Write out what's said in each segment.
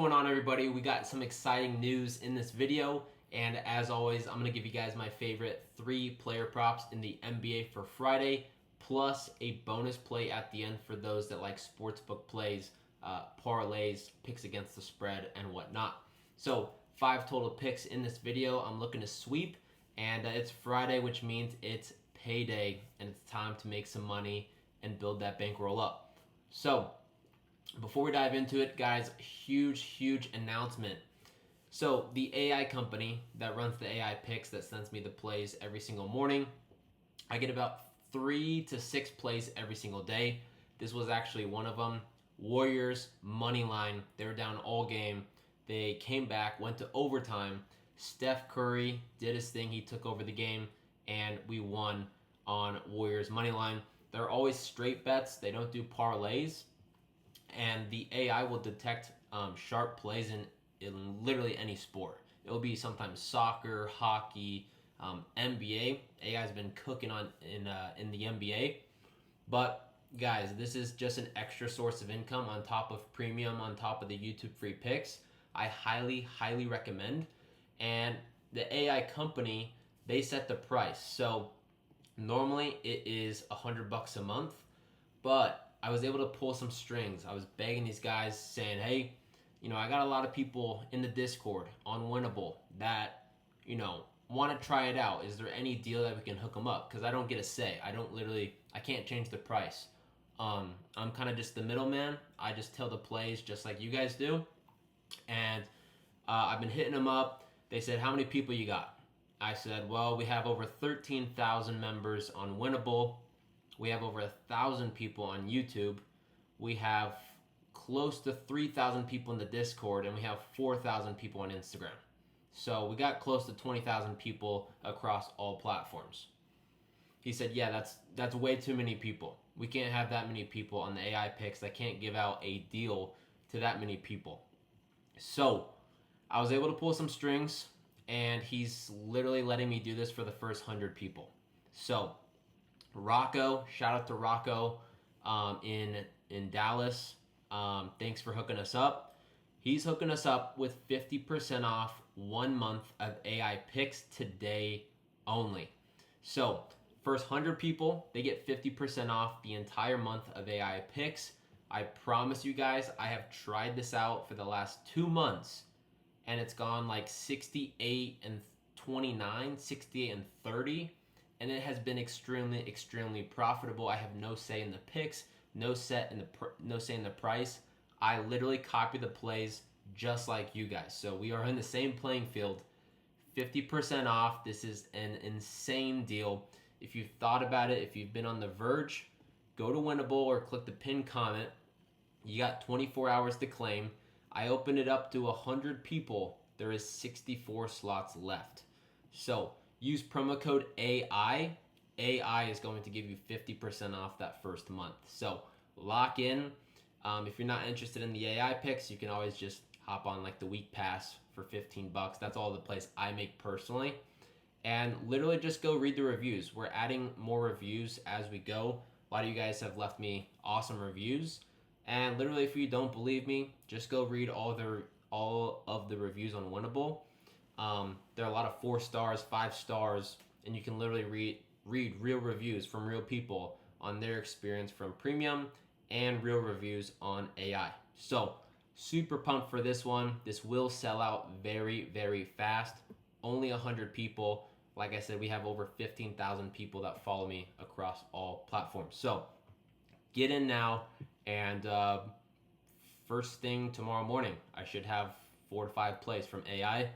What's going on, everybody? We got some exciting news in this video, and as always, I'm going to give you guys my favorite 3 player props in the NBA for Friday, plus a bonus play at the end for those that like sportsbook plays, parlays, picks against the spread, and whatnot. So 5 total picks in this video. I'm looking to sweep, and it's Friday, which means it's payday, and it's time to make some money and build that bankroll up. So before we dive into it, guys, huge announcement. So the AI company that runs the AI picks that sends me the plays every single morning, I get about 3 to 6 plays every single day. This was actually one of them. Warriors money line. They were down all game. They came back, went to overtime. Steph Curry did his thing. He took over the game, and we won on Warriors money line. They're always straight bets. They don't do parlays. And the AI will detect sharp plays in literally any sport. It will be sometimes soccer, hockey, NBA. AI's been cooking in the NBA. But guys, this is just an extra source of income on top of premium, on top of the YouTube free picks. I highly recommend. And the AI company, they set the price. So normally it is $100 a month, but I was able to pull some strings. I was begging these guys saying, hey, I got a lot of people in the Discord on Winnable that, want to try it out. Is there any deal that we can hook them up? Because I don't get a say. I can't change the price. I'm kind of just the middleman. I just tell the plays just like you guys do. And I've been hitting them up. They said, how many people you got? I said, well, we have over 13,000 members on Winnable. We have over 1,000 people on YouTube. We have close to 3,000 people in the Discord, and we have 4,000 people on Instagram. So we got close to 20,000 people across all platforms. He said, yeah, that's way too many people. We can't have that many people on the AI picks. I can't give out a deal to that many people. So I was able to pull some strings, and he's literally letting me do this for the first 100 people. So Rocco, shout out to Rocco in Dallas. Thanks for hooking us up. He's hooking us up with 50% off 1 month of AI picks today only. So first 100 people, they get 50% off the entire month of AI picks. I promise you guys, I have tried this out for the last 2 months, and it's gone like 68 and 29, 68 and 30. And it has been extremely profitable. I have no say in the picks, no say in the price. I literally copy the plays just like you guys. So we are in the same playing field. 50% off. This is an insane deal. If you've thought about it, if you've been on the verge, go to Winnable or click the pinned comment. You got 24 hours to claim. I opened it up to 100 people. There is 64 slots left. So use promo code AI. AI is going to give you 50% off that first month. So lock in. If you're not interested in the AI picks, you can always just hop on like the week pass for $15. That's all the plays I make personally. And literally just go read the reviews. We're adding more reviews as we go. A lot of you guys have left me awesome reviews. And literally, if you don't believe me, just go read all of the reviews on Winnable. There are a lot of 4 stars, 5 stars, and you can literally read real reviews from real people on their experience from premium and real reviews on AI. So super pumped for this one. This will sell out very fast. Only 100 people. Like I said, we have over 15,000 people that follow me across all platforms. So get in now, and first thing tomorrow morning, I should have 4 to 5 plays from AI.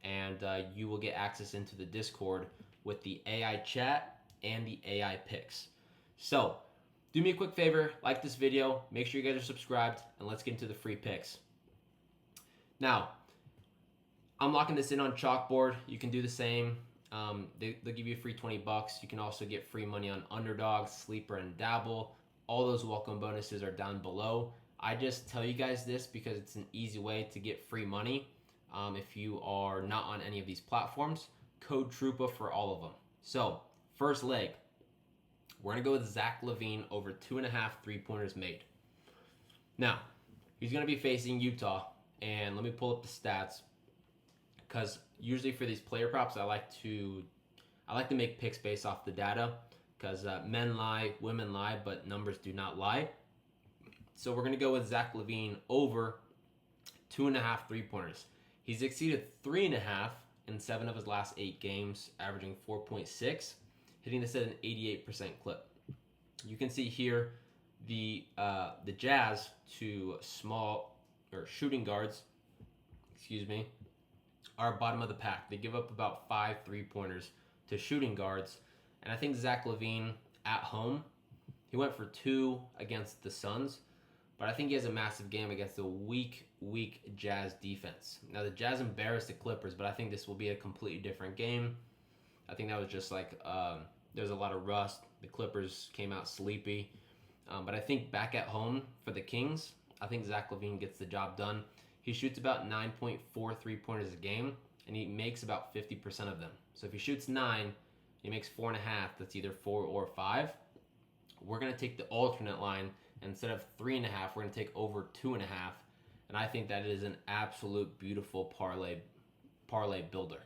And you will get access into the Discord with the AI chat and the AI picks. So do me a quick favor, like this video, make sure you guys are subscribed, and let's get into the free picks. Now, I'm locking this in on Chalkboard. You can do the same. They'll give you a free $20. You can also get free money on Underdog, Sleeper, and Dabble. All those welcome bonuses are down below. I just tell you guys this because it's an easy way to get free money. If you are not on any of these platforms, code TRUPA for all of them. So, first leg, we're going to go with Zach LaVine over 2.5 3-pointers made. Now, he's going to be facing Utah, And let me pull up the stats, because usually for these player props, I like to make picks based off the data, because men lie, women lie, but numbers do not lie. So we're going to go with Zach LaVine over 2.5 3-pointers. He's exceeded 3.5 in 7 of his last 8 games, averaging 4.6, hitting this at an 88% clip. You can see here the Jazz to small or shooting guards, are bottom of the pack. They give up about 5 3-pointers to shooting guards, and I think Zach LaVine at home, he went for 2 against the Suns, but I think he has a massive game against the weak Jazz defense. Now, the Jazz embarrassed the Clippers, but I think this will be a completely different game. I think that was just like there's a lot of rust. The Clippers came out sleepy. But I think back at home for the Kings, I think Zach LaVine gets the job done. He shoots about 9.4 3-pointers a game, and he makes about 50% of them. So if he shoots 9, he makes 4.5. That's either 4 or 5. We're going to take the alternate line. Instead of 3.5, we're going to take over 2.5. And I think that is an absolute beautiful parlay builder.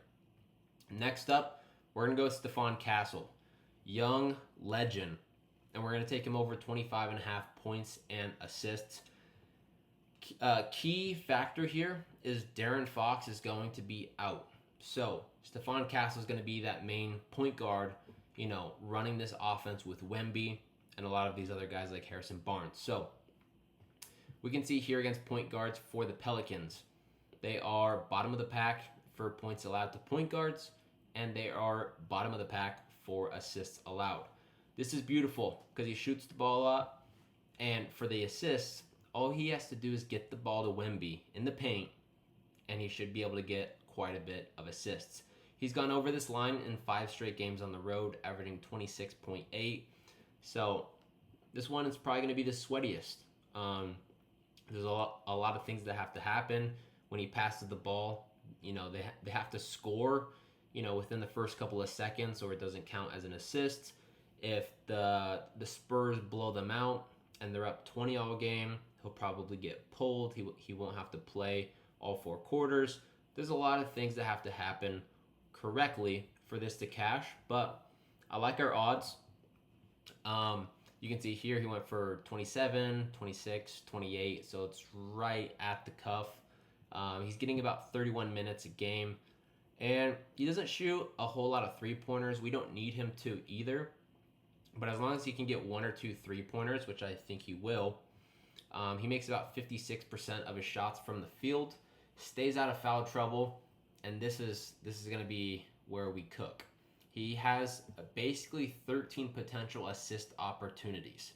Next up, we're going to go with Stephon Castle, young legend. And we're going to take him over 25.5 points and assists. Key factor here is De'Aaron Fox is going to be out. So Stephon Castle is going to be that main point guard, running this offense with Wemby and a lot of these other guys like Harrison Barnes. So we can see here against point guards for the Pelicans, they are bottom of the pack for points allowed to point guards, and they are bottom of the pack for assists allowed. This is beautiful because he shoots the ball a lot, and for the assists, all he has to do is get the ball to Wemby in the paint, and he should be able to get quite a bit of assists. He's gone over this line in 5 straight games on the road, averaging 26.8. So this one is probably going to be the sweatiest. There's a lot of things that have to happen when he passes the ball. They have to score, within the first couple of seconds, or it doesn't count as an assist. If the Spurs blow them out and they're up 20 all game, he'll probably get pulled. He won't have to play all 4 quarters. There's a lot of things that have to happen correctly for this to cash, but I like our odds. You can see here he went for 27, 26, 28, so it's right at the cuff. He's getting about 31 minutes a game, and he doesn't shoot a whole lot of 3-pointers. We don't need him to either, but as long as he can get 1 or 2 3-pointers, which I think he will, he makes about 56% of his shots from the field, stays out of foul trouble, and this is going to be where we cook. He has basically 13 potential assist opportunities.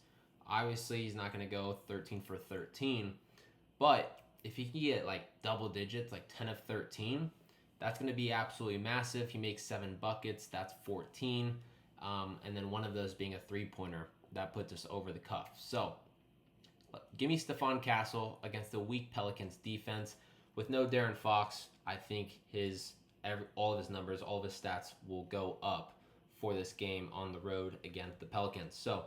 Obviously, he's not going to go 13 for 13, but if he can get like double digits, like 10 of 13, that's going to be absolutely massive. He makes 7 buckets, that's 14, and then one of those being a 3-pointer, that puts us over the cuff. So give me Stephon Castle against the weak Pelicans defense. With no De'Aaron Fox, I think all of his numbers, all of his stats will go up for this game on the road against the Pelicans. So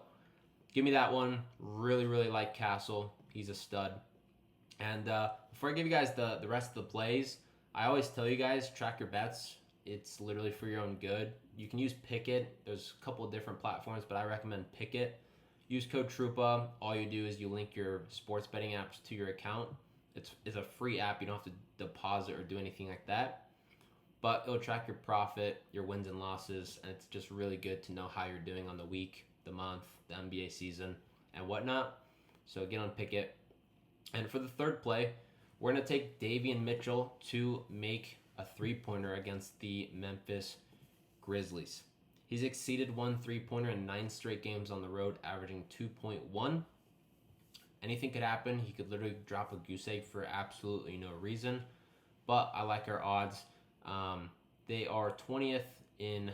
give me that one. Really, really like Castle. He's a stud. And before I give you guys the rest of the plays, I always tell you guys, track your bets. It's literally for your own good. You can use Pikkit. There's a couple of different platforms, but I recommend Pikkit. Use code TRUPA. All you do is you link your sports betting apps to your account. It's a free app. You don't have to deposit or do anything like that. But it'll track your profit, your wins and losses, and it's just really good to know how you're doing on the week, the month, the NBA season, and whatnot. So get on Pikkit. And for the third play, we're going to take Davion Mitchell to make a 3-pointer against the Memphis Grizzlies. He's exceeded 1 3-pointer in 9 straight games on the road, averaging 2.1. Anything could happen. He could literally drop a goose egg for absolutely no reason. But I like our odds. They are 20th in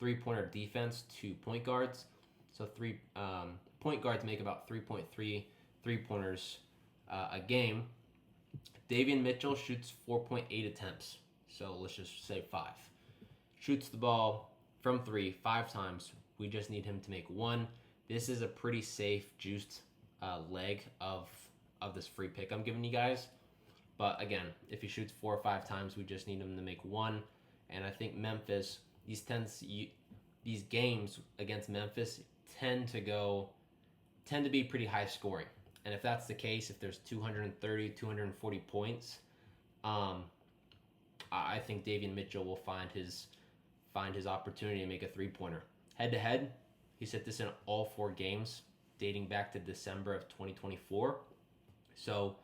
3-pointer defense to point guards. So point guards make about 3.3 3-pointers a game. Davion Mitchell shoots 4.8 attempts. So let's just say 5. Shoots the ball from 3 5 times. We just need him to make 1. This is a pretty safe, juiced leg of this free pick I'm giving you guys. But again, if he shoots 4 or 5 times, we just need him to make one. And I think Memphis, these games against Memphis tend to be pretty high scoring. And if that's the case, if there's 230, 240 points, I think Davion Mitchell will find his opportunity to make a 3-pointer. Head to head, he's hit this in all 4 games dating back to December of 2024. So,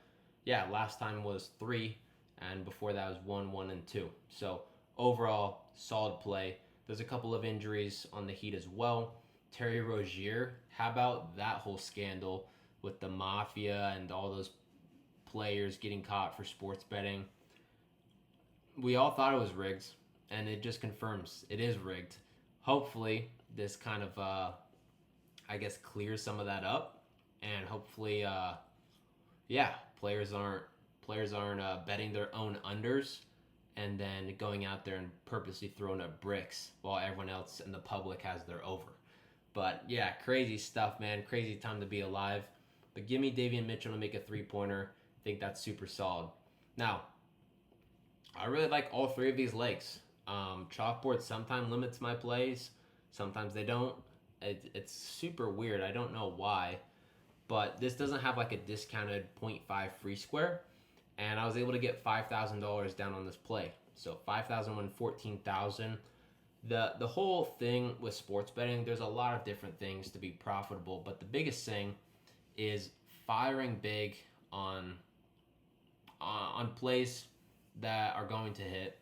yeah, last time was 3, and before that was 1, 1, and 2. So, overall, solid play. There's a couple of injuries on the Heat as well. Terry Rozier, how about that whole scandal with the mafia and all those players getting caught for sports betting? We all thought it was rigged, and it just confirms it is rigged. Hopefully, this kind of, clears some of that up, and hopefully, players aren't betting their own unders and then going out there and purposely throwing up bricks while everyone else in the public has their over. But yeah, crazy stuff, man. Crazy time to be alive. But give me Davion Mitchell to make a 3-pointer. I think that's super solid. Now, I really like all 3 of these legs. Chalkboard sometimes limits my plays. Sometimes they don't. It's super weird. I don't know why. But this doesn't have like a discounted 0.5 free square. And I was able to get $5,000 down on this play. So 5,000 won 14,000. The whole thing with sports betting, there's a lot of different things to be profitable. But the biggest thing is firing big on plays that are going to hit,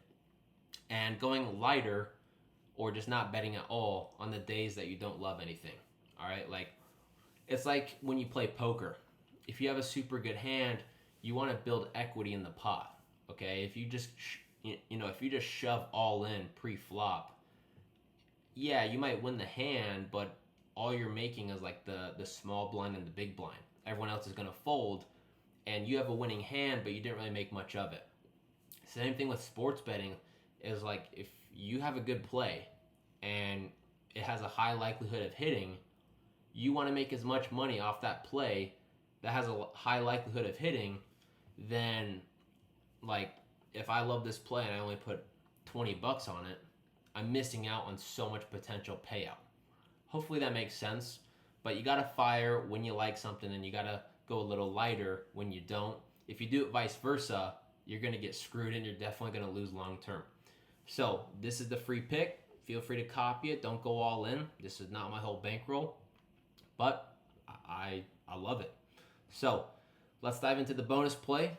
and going lighter or just not betting at all on the days that you don't love anything. All right, like it's like when you play poker. If you have a super good hand, you want to build equity in the pot. Okay, if you just if you just shove all in pre-flop, yeah, you might win the hand, but all you're making is like the small blind and the big blind. Everyone else is going to fold, and you have a winning hand, but you didn't really make much of it. Same thing with sports betting is like if you have a good play and it has a high likelihood of hitting, you want to make as much money off that play that has a high likelihood of hitting than like if I love this play and I only put $20 on it, I'm missing out on so much potential payout. Hopefully that makes sense, but you got to fire when you like something and you got to go a little lighter when you don't. If you do it vice versa, you're going to get screwed and you're definitely going to lose long term. So this is the free pick. Feel free to copy it. Don't go all in. This is not my whole bankroll, but I love it. So let's dive into the bonus play.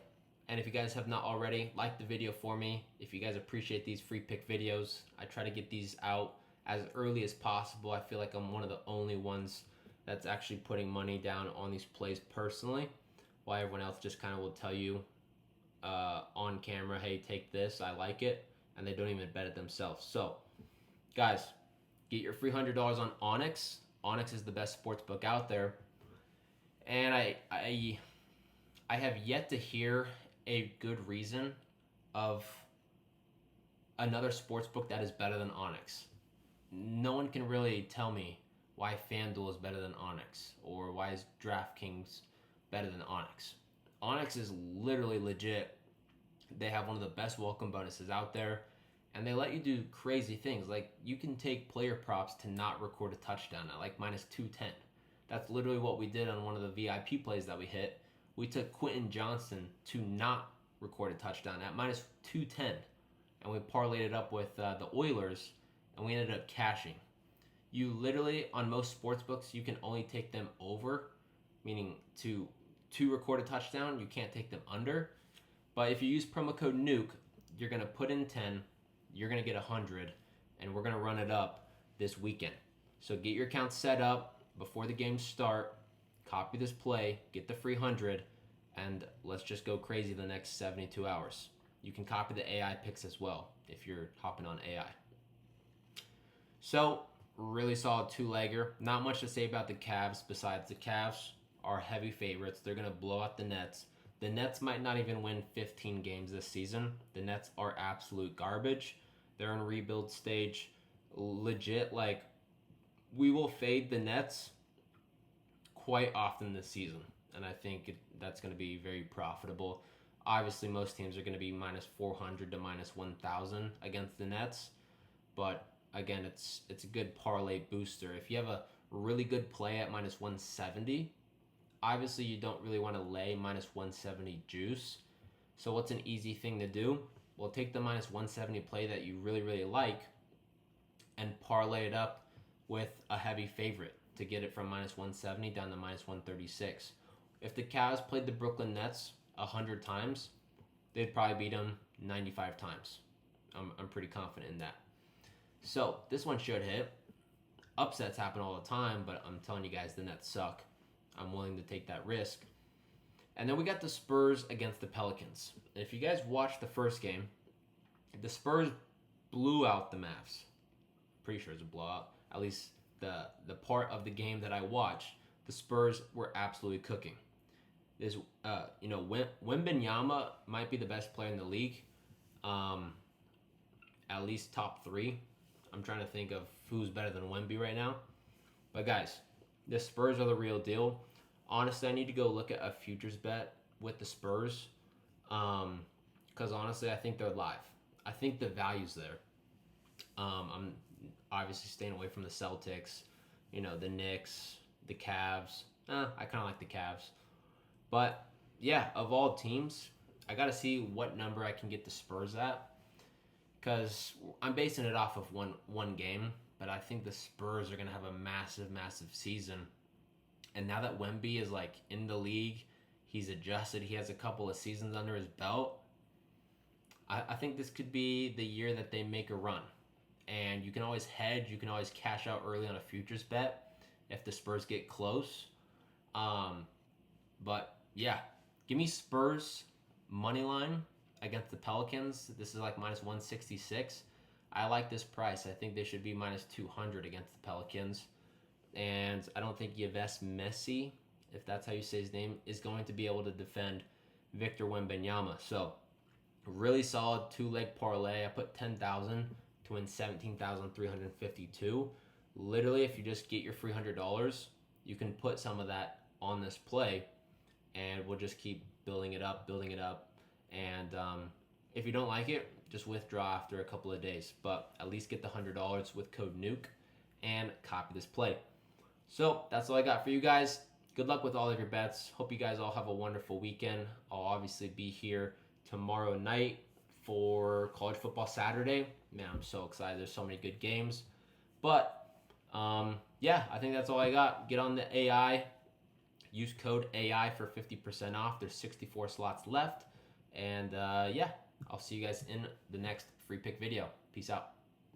And if you guys have not already, like the video for me. If you guys appreciate these free pick videos, I try to get these out as early as possible. I feel like I'm one of the only ones that's actually putting money down on these plays personally, while everyone else just kind of will tell you on camera, hey, take this, I like it, and they don't even bet it themselves. So, guys, get your free $100 on Onyx. Onyx is the best sports book out there, and I have yet to hear a good reason of another sports book that is better than Onyx. No one can really tell me why FanDuel is better than Onyx, or why is DraftKings better than Onyx. Onyx is literally legit. They have one of the best welcome bonuses out there, and they let you do crazy things. Like, you can take player props to not record a touchdown at like minus 210. That's literally what we did on one of the VIP plays that we hit. We took Quentin Johnson to not record a touchdown at minus 210, and we parlayed it up with the Oilers, and we ended up cashing. You literally, on most sports books, you can only take them over, meaning to record a touchdown. You can't take them under. But if you use promo code NUKE, you're going to put in 10, you're going to get 100, and we're going to run it up this weekend. So get your account set up before the games start, copy this play, get the free 100, and let's just go crazy the next 72 hours. You can copy the AI picks as well if you're hopping on AI. So, really solid 2-legger. Not much to say about the Cavs besides the Cavs are heavy favorites. They're going to blow out the Nets. The Nets might not even win 15 games this season. The Nets are absolute garbage. They're in rebuild stage. Legit, like, we will fade the Nets quite often this season. And I think that's going to be very profitable. Obviously, most teams are going to be minus 400 to minus 1,000 against the Nets. But again, it's a good parlay booster. If you have a really good play at minus 170, obviously you don't really want to lay minus 170 juice. So what's an easy thing to do? Well, take the minus 170 play that you really, really like and parlay it up with a heavy favorite to get it from minus 170 down to minus 136. If the Cavs played the Brooklyn Nets 100 times, they'd probably beat them 95 times. I'm pretty confident in that. So this one should hit. Upsets happen all the time, but I'm telling you guys, the Nets suck. I'm willing to take that risk. And then we got the Spurs against the Pelicans. If you guys watched the first game, the Spurs blew out the Mavs. Pretty sure it's a blowout. At least the part of the game that I watched, the Spurs were absolutely cooking. This, Wembanyama might be the best player in the league. At least top 3. I'm trying to think of who's better than Wemby right now. But guys, the Spurs are the real deal. Honestly, I need to go look at a futures bet with the Spurs. Because honestly, I think they're live. I think the value's there. I'm obviously staying away from the Celtics, the Knicks, the Cavs. I kind of like the Cavs. But yeah, of all teams, I got to see what number I can get the Spurs at. Because I'm basing it off of one game, but I think the Spurs are going to have a massive, massive season. And now that Wemby is like in the league, he's adjusted, he has a couple of seasons under his belt, I think this could be the year that they make a run. And you can always hedge, you can always cash out early on a futures bet if the Spurs get close. But yeah, give me Spurs money line against the Pelicans. This is like minus 166. I like this price. I think they should be minus 200 against the Pelicans. And I don't think Yves Messi, if that's how you say his name, is going to be able to defend Victor Wembanyama. So, really solid 2-leg parlay. I put 10,000 to win 17,352. Literally, if you just get your $300, you can put some of that on this play, and we'll just keep building it up. And if you don't like it, just withdraw after a couple of days. But at least get the $100 with code NUKE and copy this play. So that's all I got for you guys. Good luck with all of your bets. Hope you guys all have a wonderful weekend. I'll obviously be here tomorrow night for College Football Saturday. Man, I'm so excited. There's so many good games. But yeah, I think that's all I got. Get on the AI. Use code AI for 50% off. There's 64 slots left. And yeah, I'll see you guys in the next free pick video. Peace out.